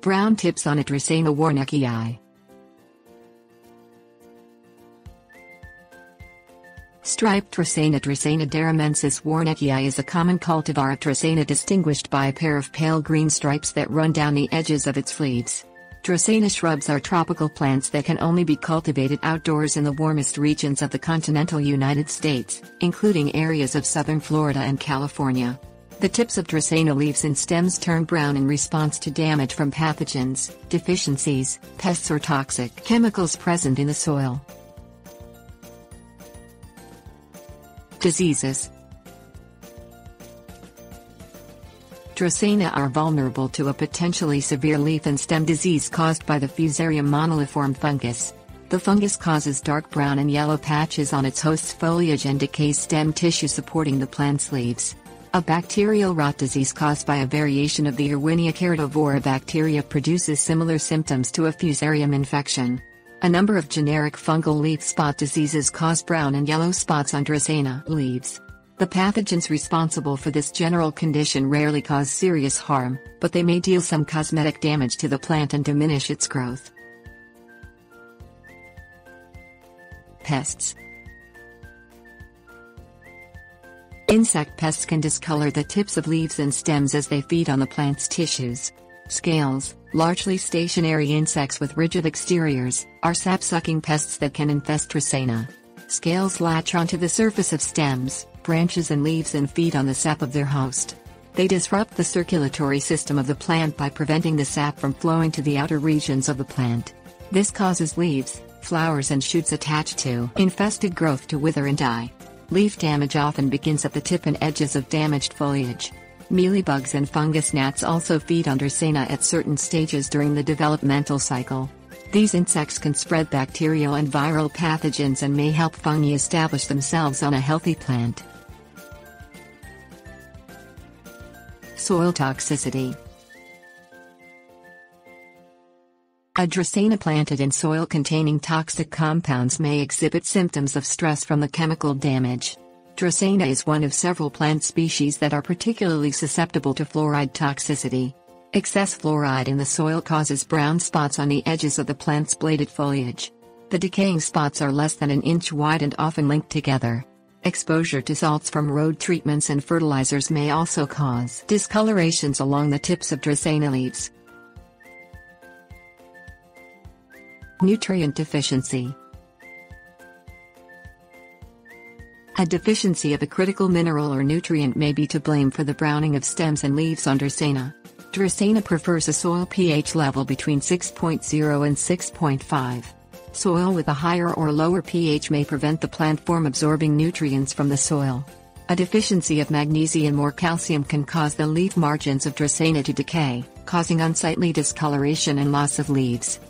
Brown tips on a Dracaena Warneckii. Striped Dracaena. Dracaena deremensis Warneckii is a common cultivar of Dracaena distinguished by a pair of pale green stripes that run down the edges of its leaves. Dracaena shrubs are tropical plants that can only be cultivated outdoors in the warmest regions of the continental United States, including areas of southern Florida and California. The tips of Dracaena leaves and stems turn brown in response to damage from pathogens, deficiencies, pests or toxic chemicals present in the soil. Diseases. Dracaena are vulnerable to a potentially severe leaf and stem disease caused by the Fusarium moniliform fungus. The fungus causes dark brown and yellow patches on its host's foliage and decays stem tissue supporting the plant's leaves. A bacterial rot disease caused by a variation of the Erwinia keratovora bacteria produces similar symptoms to a Fusarium infection. A number of generic fungal leaf spot diseases cause brown and yellow spots on Dracaena leaves. The pathogens responsible for this general condition rarely cause serious harm, but they may deal some cosmetic damage to the plant and diminish its growth. Pests. Insect pests can discolor the tips of leaves and stems as they feed on the plant's tissues. Scales, largely stationary insects with rigid exteriors, are sap-sucking pests that can infest Dracaena. Scales latch onto the surface of stems, branches and leaves and feed on the sap of their host. They disrupt the circulatory system of the plant by preventing the sap from flowing to the outer regions of the plant. This causes leaves, flowers and shoots attached to infested growth to wither and die. Leaf damage often begins at the tip and edges of damaged foliage. Mealybugs and fungus gnats also feed on Dracaena at certain stages during the developmental cycle. These insects can spread bacterial and viral pathogens and may help fungi establish themselves on a healthy plant. Soil toxicity. A Dracaena planted in soil containing toxic compounds may exhibit symptoms of stress from the chemical damage. Dracaena is one of several plant species that are particularly susceptible to fluoride toxicity. Excess fluoride in the soil causes brown spots on the edges of the plant's bladed foliage. The decaying spots are less than an inch wide and often linked together. Exposure to salts from road treatments and fertilizers may also cause discolorations along the tips of Dracaena leaves. Nutrient deficiency. A deficiency of a critical mineral or nutrient may be to blame for the browning of stems and leaves on Dracaena. Dracaena prefers a soil pH level between 6.0 and 6.5. Soil with a higher or lower pH may prevent the plant from absorbing nutrients from the soil. A deficiency of magnesium or calcium can cause the leaf margins of Dracaena to decay, causing unsightly discoloration and loss of leaves.